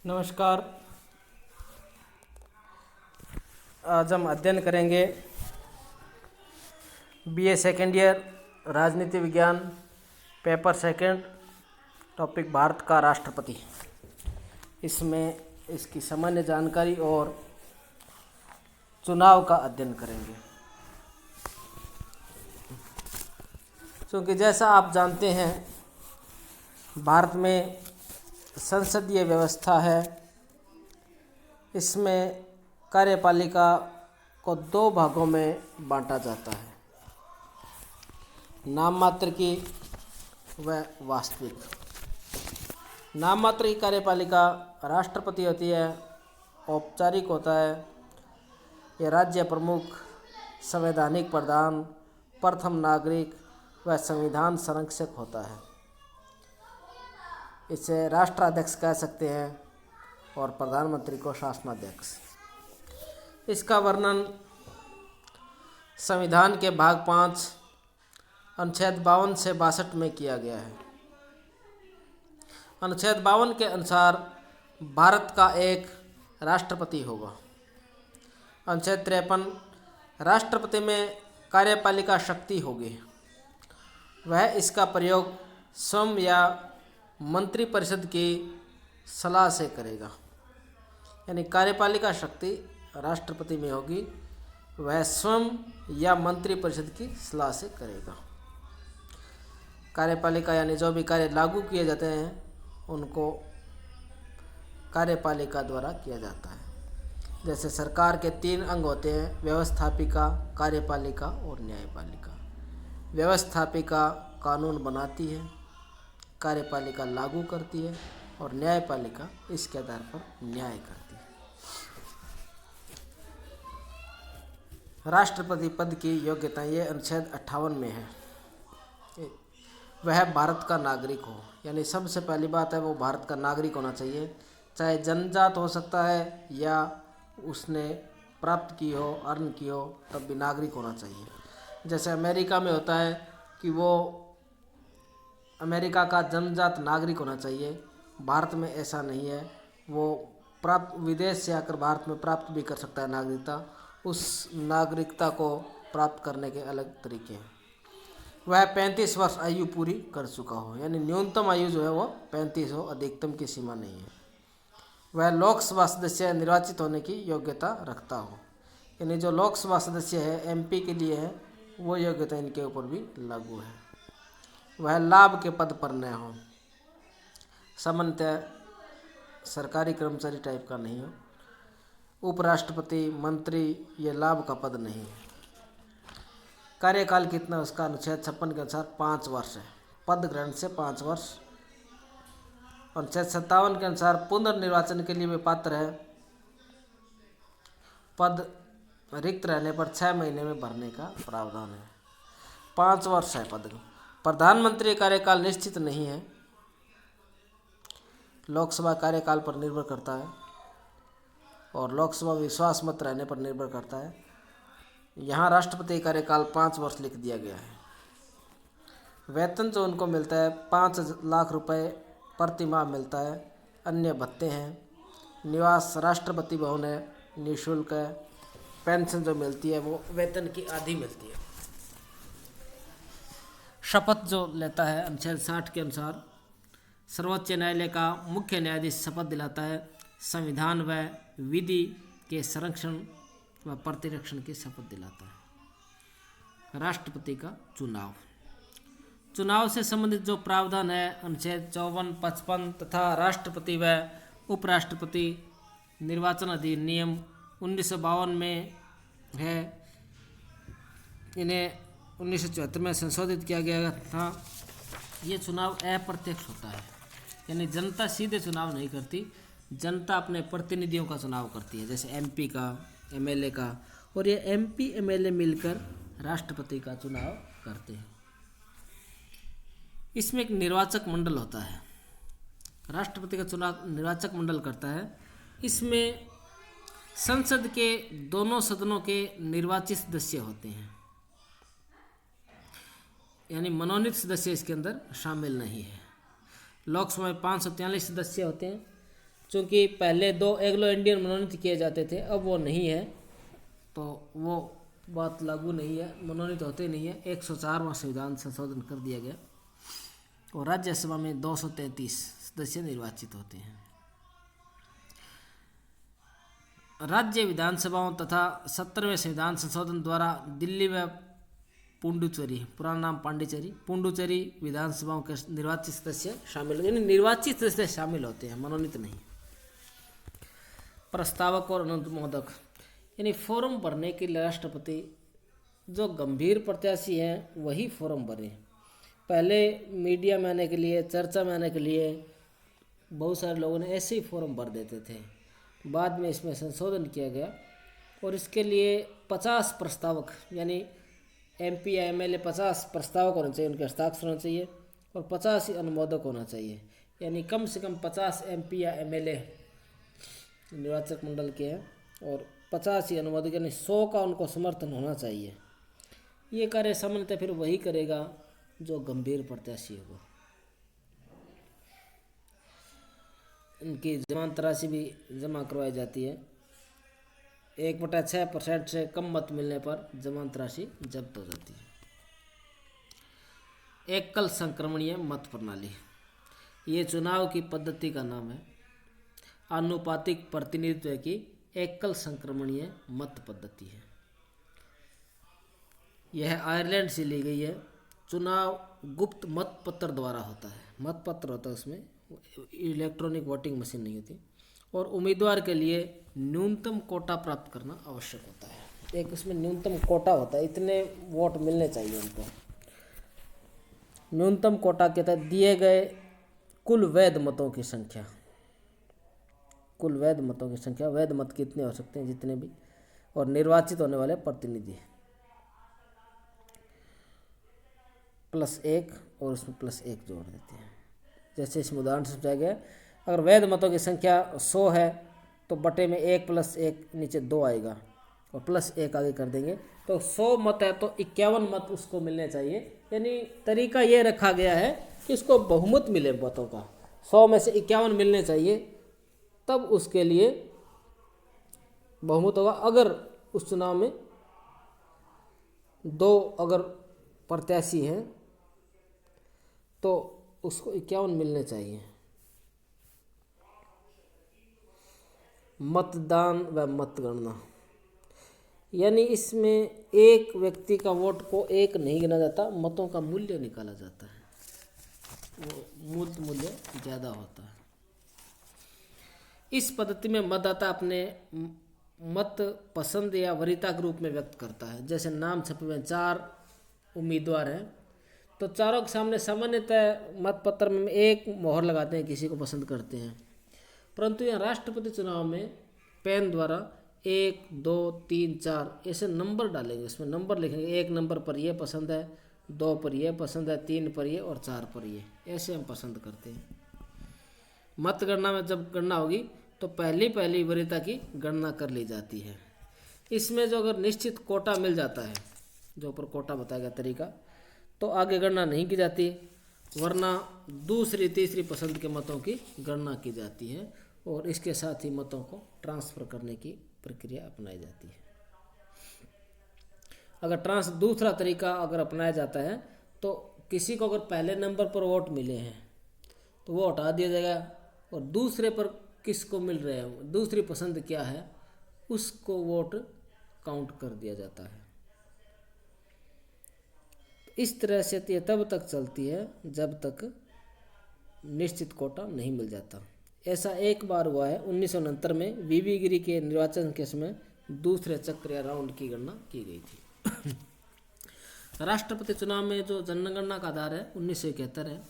नमस्कार। आज हम अध्ययन करेंगे बीए सेकेंड ईयर राजनीति विज्ञान पेपर सेकंड, टॉपिक भारत का राष्ट्रपति। इसमें इसकी सामान्य जानकारी और चुनाव का अध्ययन करेंगे। क्योंकि जैसा आप जानते हैं, भारत में संसदीय व्यवस्था है। इसमें कार्यपालिका को दो भागों में बांटा जाता है, नाम मात्र की व वास्तविक। नाम मात्र की कार्यपालिका राष्ट्रपति होती है, औपचारिक होता है। यह राज्य प्रमुख, संवैधानिक प्रधान, प्रथम नागरिक व संविधान संरक्षक होता है। इसे राष्ट्राध्यक्ष कह सकते हैं और प्रधानमंत्री को शासनाध्यक्ष। इसका वर्णन संविधान के भाग 5 अनुच्छेद 52 से 62 में किया गया है। अनुच्छेद 52 के अनुसार भारत का एक राष्ट्रपति होगा। अनुच्छेद 53 राष्ट्रपति में कार्यपालिका शक्ति होगी। वह इसका प्रयोग स्वयं या मंत्रिपरिषद की सलाह से करेगा। यानी कार्यपालिका शक्ति राष्ट्रपति में होगी, वह स्वयं या मंत्रिपरिषद की सलाह से करेगा। कार्यपालिका यानी जो भी कार्य लागू किए जाते हैं उनको कार्यपालिका द्वारा किया जाता है। जैसे सरकार के 3 अंग होते हैं, व्यवस्थापिका, कार्यपालिका और न्यायपालिका। व्यवस्थापिका कानून बनाती है, कार्यपालिका लागू करती है और न्यायपालिका इसके आधार पर न्याय करती है। राष्ट्रपति पद की योग्यता ये अनुच्छेद 58 में है। वह भारत का नागरिक हो, यानी सबसे पहली बात है वो भारत का नागरिक होना चाहिए। चाहे जनजात हो सकता है या उसने प्राप्त की हो, अर्न की हो, तब भी नागरिक होना चाहिए। जैसे अमेरिका में होता है कि वो अमेरिका का जन्मजात नागरिक होना चाहिए। भारत में ऐसा नहीं है। वो प्राप्त विदेश से आकर भारत में प्राप्त भी कर सकता है नागरिकता। उस नागरिकता को प्राप्त करने के अलग तरीके हैं। वह 35 वर्ष आयु पूरी कर चुका हो, यानी न्यूनतम आयु जो है वो 35 हो, अधिकतम की सीमा नहीं है। वह लोकसभा सदस्य निर्वाचित होने की योग्यता रखता हो, यानी जो लोकसभा सदस्य है एमपी के लिए है, वो योग्यता इनके ऊपर भी लागू है। वह लाभ के पद पर न हो, सामान्यतः सरकारी कर्मचारी टाइप का नहीं हो। उपराष्ट्रपति, मंत्री ये लाभ का पद नहीं है। कार्यकाल कितना उसका अनुच्छेद 56 के अनुसार 5 वर्ष है। पद ग्रहण से 5 वर्ष। अनुच्छेद 57 के अनुसार पुनर्निर्वाचन के लिए भी पात्र है। पद रिक्त रहने पर 6 महीने में भरने का प्रावधान है। 5 वर्ष है पद। प्रधानमंत्री कार्यकाल निश्चित नहीं है, लोकसभा कार्यकाल पर निर्भर करता है और लोकसभा विश्वास मत रहने पर निर्भर करता है। यहाँ राष्ट्रपति कार्यकाल 5 वर्ष लिख दिया गया है। वेतन जो उनको मिलता है 5 लाख रुपए प्रति माह मिलता है। अन्य भत्ते हैं, निवास राष्ट्रपति भवन है, निःशुल्क है। पेंशन जो मिलती है वो वेतन की आधी मिलती है। शपथ जो लेता है अनुच्छेद 60 के अनुसार सर्वोच्च न्यायालय का मुख्य न्यायाधीश शपथ दिलाता है। संविधान व विधि के संरक्षण व प्रतिरक्षण की शपथ दिलाता है। राष्ट्रपति का चुनाव से संबंधित जो प्रावधान है अनुच्छेद 54, 55 तथा राष्ट्रपति व उपराष्ट्रपति निर्वाचन अधिनियम 1952 में है। इन्हें 1974 में संशोधित किया गया था। ये चुनाव अप्रत्यक्ष होता है, यानी जनता सीधे चुनाव नहीं करती, जनता अपने प्रतिनिधियों का चुनाव करती है, जैसे एमपी का, एमएलए का। और ये एमपी एमएलए मिलकर राष्ट्रपति का चुनाव करते हैं। इसमें एक निर्वाचक मंडल होता है। राष्ट्रपति का चुनाव निर्वाचक मंडल करता है। इसमें संसद के दोनों सदनों के निर्वाचित सदस्य होते हैं, यानी मनोनीत सदस्य इसके अंदर शामिल नहीं है। लोकसभा में 543 सदस्य होते हैं चूँकि पहले 2 एंग्लो इंडियन मनोनीत किए जाते थे, अब वो नहीं है, तो वो बात लागू नहीं है, मनोनीत होते नहीं है। 104वां संविधान संशोधन कर दिया गया और राज्यसभा में 233 सदस्य निर्वाचित होते हैं। राज्य विधानसभाओं तथा 17वें संविधान संशोधन द्वारा दिल्ली व पुडुचेरी, पुराना नाम पांडिचेरी, पुडुचेरी विधानसभाओं के निर्वाचित सदस्य शामिल, यानी निर्वाचित सदस्य शामिल होते हैं, मनोनीत नहीं। प्रस्तावक और अनुमोदक, यानी फॉर्म भरने के लिए राष्ट्रपति जो गंभीर प्रत्याशी हैं वही फॉर्म भरे। पहले मीडिया में आने के लिए, चर्चा में आने के लिए बहुत सारे लोगों ने ऐसे ही फॉर्म भर देते थे। बाद में इसमें संशोधन किया गया और इसके लिए 50 प्रस्तावक, यानी MP या MLA 50 प्रस्तावक होने चाहिए, उनके हस्ताक्षर होने चाहिए और 50 ही अनुमोदक होना चाहिए। यानी कम से कम 50 MP या MLA निर्वाचक मंडल के हैं और 50 ही अनुमोदक, यानी 100 का उनको समर्थन होना चाहिए। ये कार्य सामान्यतः फिर वही करेगा जो गंभीर प्रत्याशी होगा। इनकी जमानत राशि भी जमा करवाई जाती है। 1/6% से कम मत मिलने पर जमानत राशि जब्त हो जाती है। एकल संक्रमणीय मत प्रणाली, ये चुनाव की पद्धति का नाम है। आनुपातिक प्रतिनिधित्व की एकल संक्रमणीय मत पद्धति है। यह आयरलैंड से ली गई है। चुनाव गुप्त मत पत्र द्वारा होता है। मत पत्र होता है, उसमें इलेक्ट्रॉनिक वोटिंग मशीन नहीं होती और उम्मीदवार के लिए न्यूनतम कोटा प्राप्त करना आवश्यक होता है। एक उसमें न्यूनतम कोटा होता है, इतने वोट मिलने चाहिए उनको। न्यूनतम कोटा के तहत दिए गए कुल वैध मतों की संख्या, कुल वैध मतों की संख्या, वैध मत कितने हो सकते हैं, जितने भी, और निर्वाचित होने वाले प्रतिनिधि +1 और उसमें +1 जोड़ देते हैं। जैसे इसमें उदाहरण से समझाया गया, अगर वैध मतों की संख्या 100 है तो बटे में 1 + 1 नीचे 2 आएगा और +1 आगे कर देंगे, तो 100 मत है तो 51 मत उसको मिलने चाहिए। यानी तरीका ये रखा गया है कि उसको बहुमत मिले मतों का, 100 में से 51 मिलने चाहिए, तब उसके लिए बहुमत होगा। अगर उस चुनाव में 2 अगर प्रत्याशी हैं तो उसको 51 मिलने चाहिए। मतदान व मतगणना, यानी इसमें एक व्यक्ति का वोट को एक नहीं गिना जाता, मतों का मूल्य निकाला जाता है, वो मूल्य ज़्यादा होता है। इस पद्धति में मतदाता अपने मत पसंद या वरीयता के रूप में व्यक्त करता है। जैसे नाम छपे हुए 4 उम्मीदवार हैं तो चारों के सामने सामान्यतः मतपत्र में एक मोहर लगाते हैं, किसी को पसंद करते हैं। परंतु यहाँ राष्ट्रपति चुनाव में पेन द्वारा 1, 2, 3, 4 ऐसे नंबर डालेंगे, इसमें नंबर लिखेंगे। 1 नंबर पर ये पसंद है, 2 पर ये पसंद है, 3 पर ये और 4 पर ये, ऐसे हम पसंद करते हैं। मतगणना में जब गणना होगी तो पहली वरीयता की गणना कर ली जाती है। इसमें जो अगर निश्चित कोटा मिल जाता है, जो ऊपर कोटा बताया गया तरीका, तो आगे गणना नहीं की जाती, वरना दूसरी तीसरी पसंद के मतों की गणना की जाती है और इसके साथ ही मतों को ट्रांसफ़र करने की प्रक्रिया अपनाई जाती है। अगर दूसरा तरीका अगर अपनाया जाता है तो किसी को अगर पहले नंबर पर वोट मिले हैं तो वो हटा दिया जाएगा और दूसरे पर किसको मिल रहे हैं, दूसरी पसंद क्या है, उसको वोट काउंट कर दिया जाता है। इस तरह से ये तब तक चलती है जब तक निश्चित कोटा नहीं मिल जाता। ऐसा एक बार हुआ है 1969 में वीवी गिरी के निर्वाचन के समय दूसरे चक्र या राउंड की गणना की गई थी। राष्ट्रपति चुनाव में जो जनगणना का आधार है 1971 है।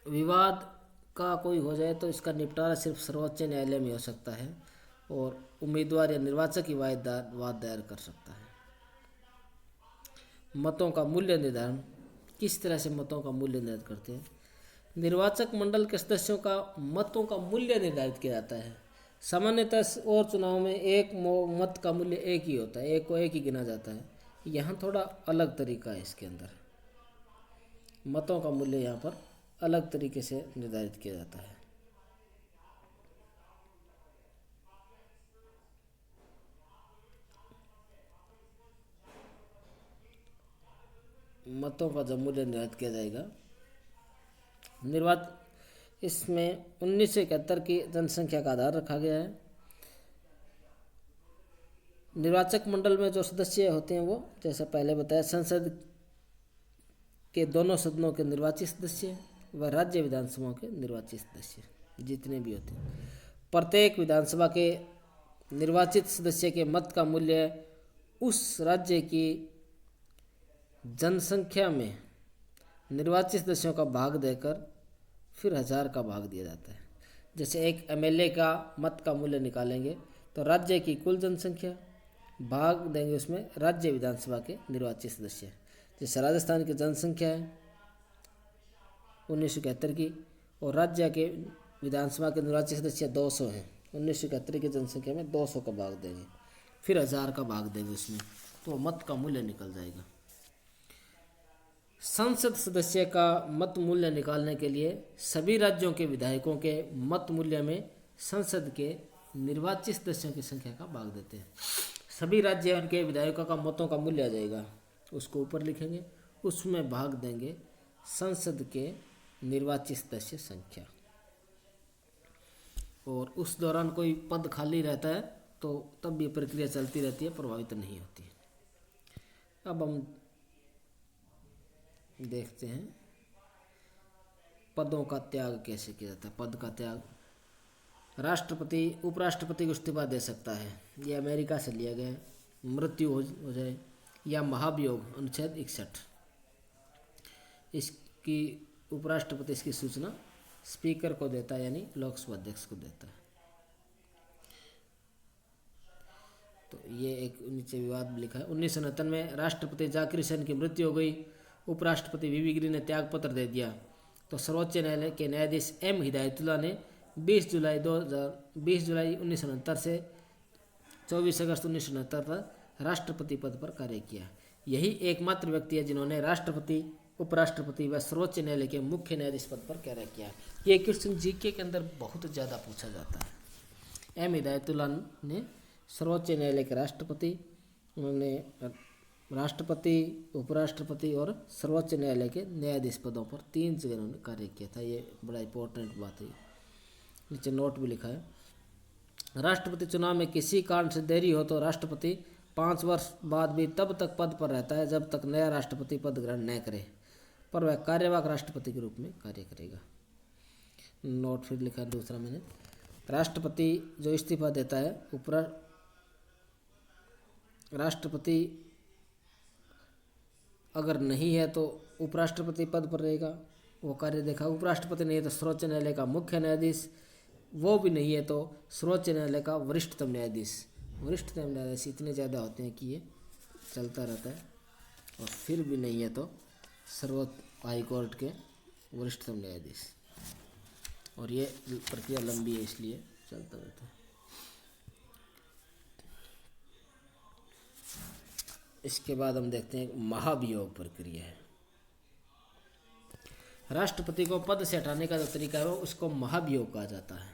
विवाद का कोई हो जाए तो इसका निपटारा सिर्फ सर्वोच्च न्यायालय में हो सकता है और उम्मीदवार या निर्वाचक ही वाद दायर कर सकता है। मतों का मूल्य निर्धारण, किस तरह से मतों का मूल्य निर्धारित करते हैं। निर्वाचक मंडल के सदस्यों का मतों का मूल्य निर्धारित किया जाता है। सामान्यतः और चुनाव में एक मत का मूल्य एक ही होता है, एक को एक ही गिना जाता है। यहाँ थोड़ा अलग तरीका है, इसके अंदर मतों का मूल्य यहाँ पर अलग तरीके से निर्धारित किया जाता है। मतों का जब मूल्य निर्धारित किया जाएगा, इसमें 1971 की जनसंख्या का आधार रखा गया है। निर्वाचक मंडल में जो सदस्य होते हैं वो, जैसा पहले बताया, संसद के दोनों सदनों के निर्वाचित सदस्य व राज्य विधानसभाओं के निर्वाचित सदस्य जितने भी होते हैं। प्रत्येक विधानसभा के निर्वाचित सदस्य के मत का मूल्य उस राज्य की जनसंख्या में निर्वाचित सदस्यों का भाग देकर फिर 1000 का भाग दिया जाता है। जैसे एक एमएलए का मत का मूल्य निकालेंगे तो राज्य की कुल जनसंख्या भाग देंगे उसमें राज्य विधानसभा के निर्वाचित सदस्य। जैसे राजस्थान की जनसंख्या है 1971 की, और राज्य के विधानसभा के निर्वाचित सदस्य 200 हैं। 1971 की जनसंख्या में 200 का भाग देंगे, फिर 1000 का भाग देंगे उसमें, तो मत का मूल्य निकल जाएगा। संसद सदस्य का मत मूल्य निकालने के लिए सभी राज्यों के विधायकों के मत मूल्य में संसद के निर्वाचित सदस्यों की संख्या का भाग देते हैं। सभी राज्य उनके विधायकों का मतों का मूल्य आ जाएगा, उसको ऊपर लिखेंगे, उसमें भाग देंगे संसद के निर्वाचित सदस्य संख्या। और उस दौरान कोई पद खाली रहता है तो तब ये प्रक्रिया चलती रहती है, प्रभावित नहीं होती। अब हम देखते हैं पदों का त्याग कैसे किया जाता है। पद का त्याग, राष्ट्रपति उपराष्ट्रपति को इस्तीफा दे सकता है, ये अमेरिका से लिया गया है। मृत्यु हो जाए या महाभियोग अनुच्छेद 61, इसकी उपराष्ट्रपति इसकी सूचना स्पीकर को देता है, यानी लोकसभा अध्यक्ष को देता है। तो ये एक नीचे विवाद लिखा है। 1969 में राष्ट्रपति जाकिर हुसैन की मृत्यु हो गई, उपराष्ट्रपति वीवी गिरी ने त्यागपत्र दे दिया, तो सर्वोच्च न्यायालय के न्यायाधीश एम हिदायतुल्लाह ने 20 जुलाई 1969 से 24 अगस्त 1969 तक राष्ट्रपति पद पर कार्य किया। यही एकमात्र व्यक्ति है जिन्होंने राष्ट्रपति, उपराष्ट्रपति व सर्वोच्च न्यायालय के मुख्य न्यायाधीश पद पर कार्य किया। ये क्वेश्चन जीके के अंदर बहुत ज़्यादा पूछा जाता है। एम हिदायतुल्लाह ने सर्वोच्च न्यायालय के राष्ट्रपति, उन्होंने राष्ट्रपति, उपराष्ट्रपति और सर्वोच्च न्यायालय के न्यायाधीश पदों पर 3 जगह उन्होंने कार्य किया था। ये बड़ा इंपॉर्टेंट बात है, नीचे नोट भी लिखा है। राष्ट्रपति चुनाव में किसी कारण से देरी हो तो राष्ट्रपति 5 वर्ष बाद भी तब तक पद पर रहता है जब तक नया राष्ट्रपति पद ग्रहण न करे, पर वह कार्यवाहक राष्ट्रपति के रूप में कार्य करेगा। नोट फिर लिखा दूसरा मैंने, राष्ट्रपति जो इस्तीफा देता है, राष्ट्रपति अगर नहीं है तो उपराष्ट्रपति पद पर रहेगा, वो कार्य देखा। उपराष्ट्रपति नहीं है तो सर्वोच्च न्यायालय का मुख्य न्यायाधीश, वो भी नहीं है तो सर्वोच्च न्यायालय का वरिष्ठतम न्यायाधीश। वरिष्ठतम न्यायाधीश इतने ज़्यादा होते हैं कि ये चलता रहता है, और फिर भी नहीं है तो सर्वोच्च हाई कोर्ट के वरिष्ठतम न्यायाधीश, और ये प्रक्रिया लंबी है इसलिए चलता रहता है। इसके बाद हम देखते हैं महाभियोग प्रक्रिया है। राष्ट्रपति को पद से हटाने का जो तरीका है उसको महाभियोग कहा जाता है।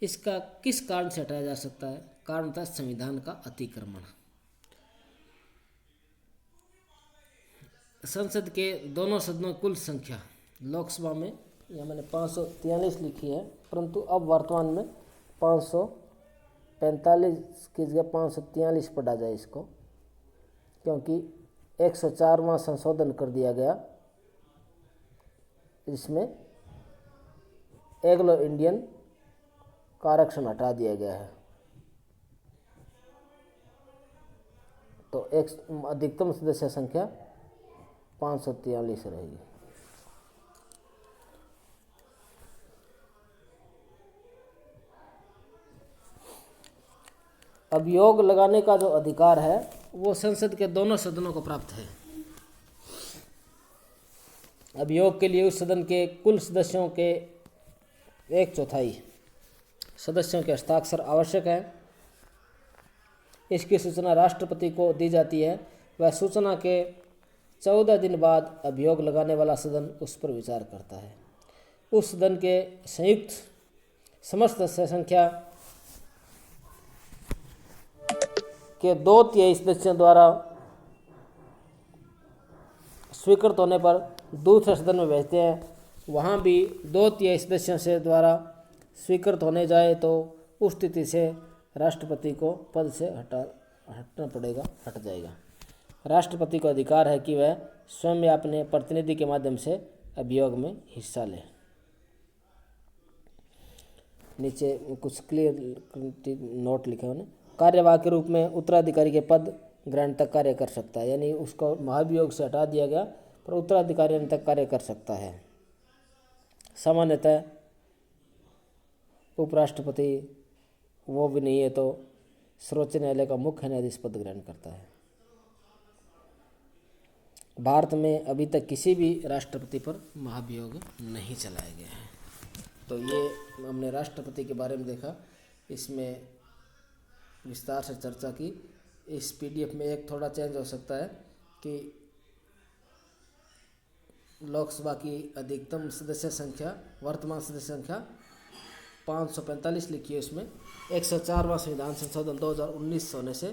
इसका किस कारण से हटाया जा सकता है? कारण था संविधान का अतिक्रमण। संसद के दोनों सदनों कुल संख्या, लोकसभा में यहाँ मैंने 543 लिखी है, परंतु अब वर्तमान में 545 की जगह 543 पढ़ा जाए इसको, क्योंकि 104वां संशोधन कर दिया गया, इसमें एंग्लो इंडियन का आरक्षण हटा दिया गया है, तो एक अधिकतम सदस्य संख्या 543 रहेगी। अभियोग लगाने का जो अधिकार है वो संसद के दोनों सदनों को प्राप्त है। अभियोग के लिए उस सदन के कुल सदस्यों के 1/4 सदस्यों के हस्ताक्षर आवश्यक है। इसकी सूचना राष्ट्रपति को दी जाती है। वह सूचना के 14 दिन बाद अभियोग लगाने वाला सदन उस पर विचार करता है। उस सदन के संयुक्त समस्त सदस्य संख्या के 2/3 सदस्यों द्वारा स्वीकृत होने पर दूसरे सदन में भेजते हैं। वहाँ भी 2/3 सदस्यों से द्वारा स्वीकृत होने जाए तो उस स्थिति से राष्ट्रपति को पद से हटना पड़ेगा, हट जाएगा। राष्ट्रपति को अधिकार है कि वह स्वयं या अपने प्रतिनिधि के माध्यम से अभियोग में हिस्सा ले। नीचे कुछ क्लियर नोट लिखे उन्हें। कार्यवाह के रूप में उत्तराधिकारी के पद ग्रहण तक कार्य कर सकता है, यानी उसको महाभियोग से हटा दिया गया पर उत्तराधिकारी तक कार्य कर सकता है। सामान्यतः उपराष्ट्रपति वो भी नहीं है तो सर्वोच्च न्यायालय का मुख्य न्यायाधीश पद ग्रहण करता है। भारत में अभी तक किसी भी राष्ट्रपति पर महाभियोग नहीं चलाया गया है। तो ये हमने राष्ट्रपति के बारे में देखा, इसमें विस्तार से चर्चा की। इस पीडीएफ में एक थोड़ा चेंज हो सकता है कि लोकसभा की अधिकतम सदस्य संख्या, वर्तमान सदस्य संख्या 545 लिखी है। इसमें 104वां संविधान संशोधन 2019 होने से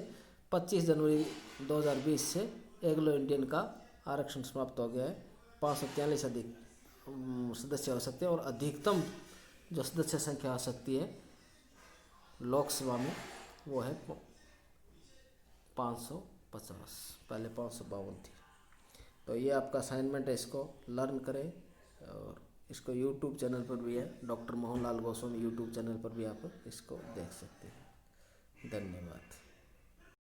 25 जनवरी 2020 से एंग्लो इंडियन का आरक्षण समाप्त हो गया है। 543 अधिक सदस्य हो सकते हैं और अधिकतम जो सदस्य संख्या हो सकती है लोकसभा में वो है 550, पहले 552 थी। तो ये आपका असाइनमेंट है, इसको लर्न करें। और इसको यूट्यूब चैनल पर भी है, doctor Mohanlal Goswami YouTube channel पर भी आप इसको देख सकते हैं। धन्यवाद।